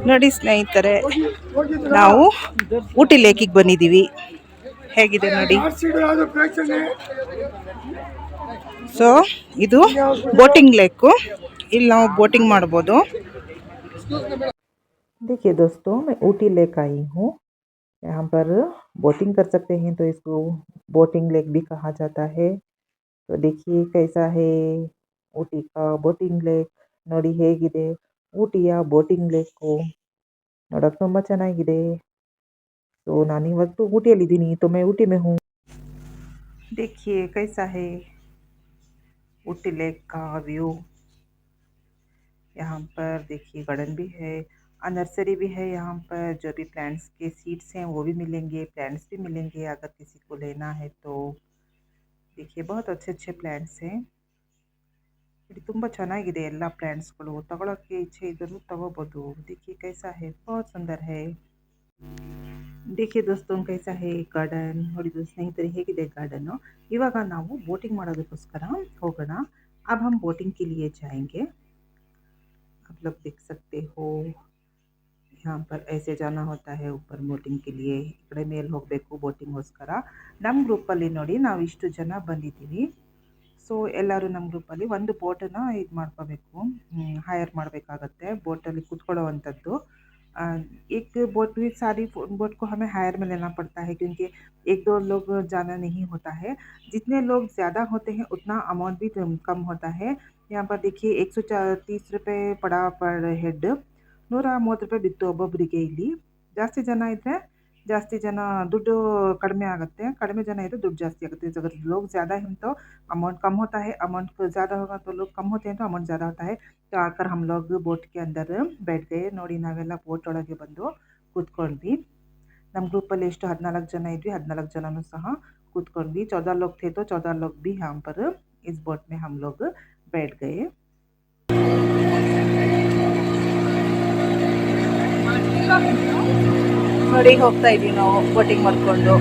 ನೋಡಿ ಸ್ನೇಹಿತರೆ, ನಾವು ಊಟಿ ಲೇಕಿಗೆ ಬಂದಿದ್ದೀವಿ. ಹೇಗಿದೆ ನೋಡಿ. ಸೊ ಇದು ಬೋಟಿಂಗ್ ಲೇಕು. ಇಲ್ಲಿ ನಾವು ಬೋಟಿಂಗ್ ಮಾಡ್ಬೋದು. देखिए दोस्तों, मैं ऊटी लेक आई हूँ। यहाँ पर बोटिंग कर सकते हैं, तो इसको बोटिंग लेक भी कहा जाता है। तो देखिए कैसा है ऊटी का बोटिंग लेक. ನೋಡಿ ಹೇಗಿದೆ ಊಟಿಯ ಬೋಟಿಂಗ್ ಲೇಕು. ನೋಡೋಕೆ ತುಂಬ ಚೆನ್ನಾಗಿದೆ. ಸೊ ನಾನಿವತ್ತು ಊಟಿಯಲ್ಲಿದ್ದೀನಿ. तो मैं ऊटी में हूँ. देखिए कैसा है ऊटी लेक का व्यू. यहाँ पर देखिए गार्डन भी है, नर्सरी भी है. यहाँ पर जो भी प्लांट्स के सीड्स हैं वो भी मिलेंगे, प्लांट्स भी मिलेंगे अगर किसी को लेना है तो. देखिए बहुत अच्छे अच्छे प्लांट्स हैं. ಇಲ್ಲಿ ತುಂಬ ಚೆನ್ನಾಗಿದೆ ಎಲ್ಲ ಪ್ಲಾಂಟ್ಸ್ಗಳು. ತಗೊಳ್ಳೋಕ್ಕೆ ಇಚ್ಛೆ ಇದ್ದರೂ ತಗೋಬೋದು. देखिए कैसा है, बहुत सुंदर है. देखिए दोस्तों कैसा है गार्डन. ನೋಡಿ ಸ್ನೇಹಿತರೆ ಹೇಗಿದೆ ಗಾರ್ಡನ್ನು. ಇವಾಗ ನಾವು ಬೋಟಿಂಗ್ ಮಾಡೋದಕ್ಕೋಸ್ಕರ ಹೋಗೋಣ. अब हम बोटिंग के लिए जाएंगे. आप लोग देख सकते हो यहाँ पर ऐसे जाना होता है ऊपर बोटिंग के लिए. ಈ ಕಡೆ ಮೇಲೆ ಹೋಗಬೇಕು ಬೋಟಿಂಗ್ಗೋಸ್ಕರ. ನಮ್ಮ ಗ್ರೂಪಲ್ಲಿ ನೋಡಿ ನಾವು ಇಷ್ಟು ಜನ ಬಂದಿದ್ದೀವಿ. ಸೊ ಎಲ್ಲರೂ ನಮ್ಮ ಗ್ರೂಪಲ್ಲಿ ಒಂದು ಬೋಟನ್ನು ಇದು ಮಾಡ್ಕೋಬೇಕು, ಹೈರ್ ಮಾಡಬೇಕಾಗತ್ತೆ. ಬೋಟಲ್ಲಿ ಕೂತ್ಕೊಳ್ಳೋವಂಥದ್ದು. एक बोट भी सारी बोट को हमें हायर में लेना पड़ता है, क्योंकि एक दो लोग जाना नहीं होता है. जितने लोग ज़्यादा होते हैं उतना अमाउंट भी कम होता है. यहाँ पर देखिए 130 रुपये पड़ा पर हेड. 130 ರೂಪಾಯಿ ಬಿತ್ತು ಒಬ್ಬೊಬ್ಬರಿಗೆ. ಇಲ್ಲಿ ಜಾಸ್ತಿ ಜನ ಇದ್ದರೆ ಜಾಸ್ತಿ ಜನ ದುಡ್ಡು कड़मे आगते, कड़मे जन है तो दुड्ड जास्ती आगते. अगर लोग ज़्यादा हैं तो अमाउंट कम होता है. अमाउंट ज़्यादा होगा तो लोग कम होते हैं तो अमाउंट ज़्यादा होता है. तो आकर हम लोग बोट के अंदर बैठ गए. ನೋಡಿ ನಾವೆಲ್ಲ ಬೋಟ್ ಒಳಗೆ ಬಂದು ಕೂತ್ಕೊಂಡ್ವಿ. ನಮ್ಮ ಗ್ರೂಪಲ್ಲಿ ಎಷ್ಟು 14 ಜನ ಇದ್ವಿ. 14 ಜನನೂ ಸಹ ಕೂತ್ಕೊಂಡ್ವಿ. 14 लोग थे तो 14 लोग भी यहाँ पर इस बोट में हम लोग बैठ गए. ನೋಡಿ ಹೋಗ್ತಾ ಇದ್ದೀವಿ ನಾವು ಬೋಟಿಂಗ್ ಮಾಡಿಕೊಂಡು.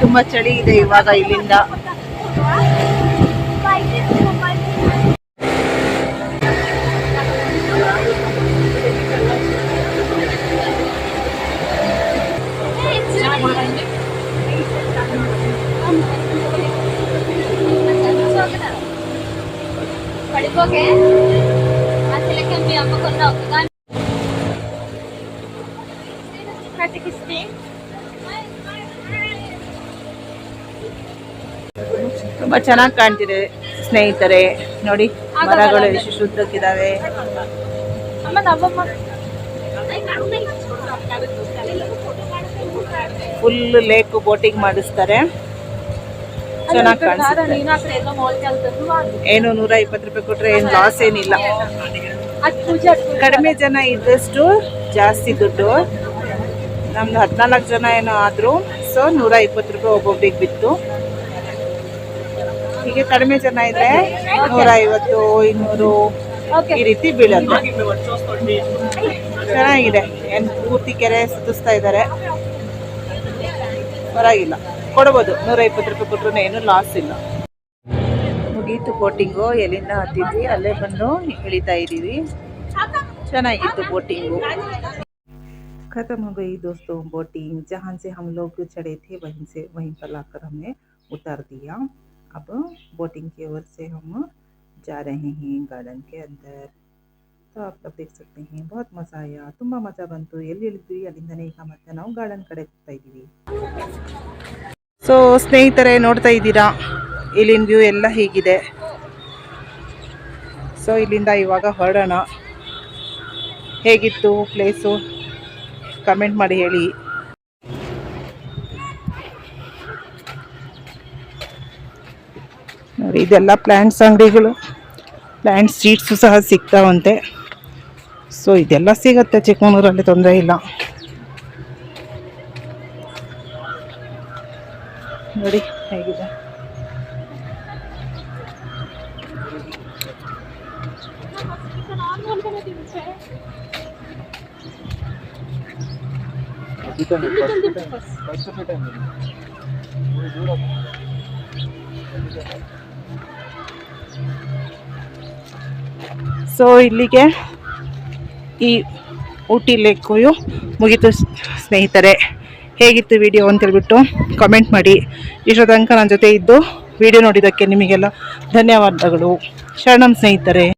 ತುಂಬ ಚಳಿ ಇದೆ ಇವಾಗ ಇಲ್ಲಿಂದ. పడిపోకే అసలకి మీ అమ్మకున్న ఒక్కగా కటికిస్తే ತುಂಬ ಚೆನ್ನಾಗಿ ಕಾಣ್ತಿದೆ ಸ್ನೇಹಿತರೆ. ನೋಡಿ ಮರಗಳು ಎಷ್ಟು ಶುದ್ಧಕ್ಕಿದ್ದಾವೆ. ಫುಲ್ ಲೇಕ್ ಬೋಟಿಂಗ್ ಮಾಡಿಸ್ತಾರೆ. ಚೆನ್ನಾಗಿ ಕಾಣಿಸುತ್ತೆ. ಏನು 120 ರೂಪಾಯಿ ಕೊಟ್ಟರೆ ಏನು ಲಾಸ್ ಏನಿಲ್ಲ. ಕಡಿಮೆ ಜನ ಇದ್ದಷ್ಟು ಜಾಸ್ತಿ ದುಡ್ಡು. ನಮ್ದು 14 ಜನ ಏನೋ ಆದರೂ ಸೊ 120 ರೂಪಾಯಿ ಒಬ್ಬೊಬ್ರಿಗೆ ಬಿತ್ತು. ಹೀಗೆ ಕಡಿಮೆ ಜನ ಇದ್ರೆ 150, 200 ಈ ರೀತಿ ಬೀಳುತ್ತೆ. ಚೆನ್ನಾಗಿದೆ. ಏನು ಪೂರ್ತಿ ಕೆರೆ ಸುತ್ತಿಸ್ತಾ ಇದ್ದಾರೆ. ಪರವಾಗಿಲ್ಲ, ಕೊಡ್ಬೋದು. 120 ರೂಪಾಯಿ ಕೊಟ್ಟರು ಏನು ಲಾಸ್ ಇಲ್ಲ. ಮುಗೀತು ಬೋಟಿಂಗು. ಎಲ್ಲಿಂದ ಹತ್ತಿದ್ವಿ ಅಲ್ಲೇ ಬಂದು ಇಳಿತಾ ಇದ್ದೀವಿ. ಚೆನ್ನಾಗಿತ್ತು ಬೋಟಿಂಗು. खत्म हो गई दोस्तों बोटिंग. जहाँ से हम लोग चढ़े थे वहीं पर लाकर हमने उतार दिया. अब बोटिंग की ओर से हम जा रहे हैं गार्डन के अंदर. तो आप लोग देख सकते हैं बहुत मज़ा आया. ತುಂಬ ಮಜಾ ಬಂತು. ಎಲ್ಲಿ ಇಳಿದ್ವಿ ಅಲ್ಲಿಂದನೇ ಈಗ ಮತ್ತೆ ನಾವು ಗಾರ್ಡನ್ ಕಡೆ ಹೋಗ್ತಾ ಇದ್ದೀವಿ. ಸೊ ಸ್ನೇಹಿತರೆ ನೋಡ್ತಾ ಇದ್ದೀರಾ ಇಲ್ಲಿನ ವ್ಯೂ ಎಲ್ಲ ಹೀಗಿದೆ. ಸೊ ಇಲ್ಲಿಂದ ಇವಾಗ ಹೊರಡೋಣ. ಹೇಗಿತ್ತು ಪ್ಲೇಸು ಕಮೆಂಟ್ ಮಾಡಿ ಹೇಳಿ. ನೋಡಿ ಇದೆಲ್ಲ ಪ್ಲ್ಯಾಂಟ್ಸ್ ಅಂಗಡಿಗಳು. ಪ್ಲ್ಯಾಂಟ್ಸ್ ಸೀಡ್ಸು ಸಹ ಸಿಗ್ತಾವಂತೆ. ಸೊ ಇದೆಲ್ಲ ಸಿಗುತ್ತೆ ಚಿಕ್ಕಮಗಳೂರಲ್ಲಿ, ತೊಂದರೆ ಇಲ್ಲ. ನೋಡಿ ಹೇಗಿದೆ. ಸೊ ಇಲ್ಲಿಗೆ ಈ ಊಟಿ ಲೇಕ್ ವ್ಯೂ ಮುಗೀತು ಸ್ನೇಹಿತರೆ. ಹೇಗಿತ್ತು ವಿಡಿಯೋ ಅಂತೇಳ್ಬಿಟ್ಟು ಕಮೆಂಟ್ ಮಾಡಿ. ಇಷ್ಟೋ ತನಕ ನನ್ನ ಜೊತೆ ಇದ್ದು ವಿಡಿಯೋ ನೋಡಿದ್ದಕ್ಕೆ ನಿಮಗೆಲ್ಲ ಧನ್ಯವಾದಗಳು. ಶರಣಂ ಸ್ನೇಹಿತರೆ.